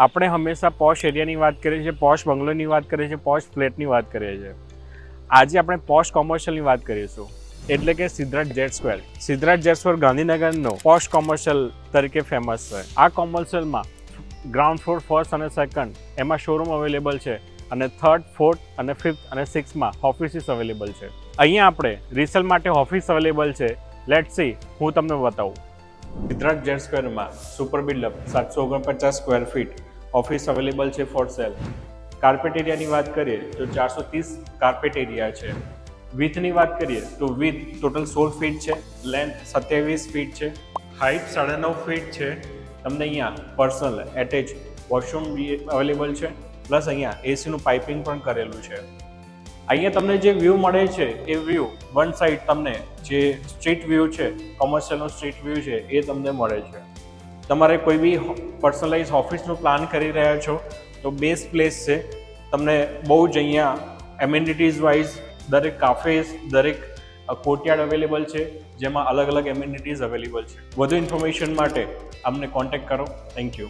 આપણે હંમેશા પોશ એરિયાની વાત કરીએ છીએ, પોશ બંગલોની વાત કરીએ છીએ, પોશ ફ્લેટની વાત કરીએ છીએ. આજે આપણે પોશ કોમર્શિયલની વાત કરીશું, એટલે કે Siddhraj jet square. Siddhraj jet square ગાંધીનગરનો પોશ કોમર્શિયલ તરીકે ફેમસ છે. આ કોમર્શિયલમાં ગ્રાઉન્ડ ફ્લોર ફર્સ્ટ અને સેકન્ડ એમાં શોરૂમ અવેલેબલ છે અને થર્ડ, ફોર્થ અને ફિફ્થ અને સિક્સમાં ઓફિસીસ અવેલેબલ છે. અહીંયા આપણે રિસેલ માટે ઓફિસ અવેલેબલ છે. લેટ્સ સી, હું તમને બતાવું. સિદ્ધરાજ જેટ સ્ક્વેરમાં super buildup 749 square feet office available છે ફોર સેલ. કાર્પેટ એરિયાની વાત કરીએ તો 430 કાર્પેટ એરિયા છે. વિથની વાત કરીએ તો વિથ ટોટલ 16 ફીટ છે, લેન્થ 27 ફીટ છે, હાઇટ 9.5 ફીટ છે. તમને અહીંયા પર્સનલ એટેચ વોશરૂમ બી અવેલેબલ છે, પ્લસ અહીંયા એસીનું પાઇપિંગ પણ કરેલું છે. અહીંયા તમને જે વ્યૂ મળે છે એ વ્યૂ વન સાઈડ તમને જે સ્ટ્રીટ વ્યૂ છે, કોમર્શિયલનો સ્ટ્રીટ વ્યૂ છે એ તમને મળે છે. તમારે કોઈ બી પર્સનલાઇઝ ઓફિસનું પ્લાન કરી રહ્યા છો તો બેસ્ટ પ્લેસ છે. તમને બહુ જ અહીંયા એમ્યુનિટીઝ વાઇઝ દરેક કાફેઝ, દરેક કોર્ટયાર્ડ અવેલેબલ છે, જેમાં અલગ અલગ એમ્યુનિટીઝ અવેલેબલ છે. વધુ ઇન્ફોર્મેશન માટે અમને કોન્ટેક્ટ કરો. Thank you.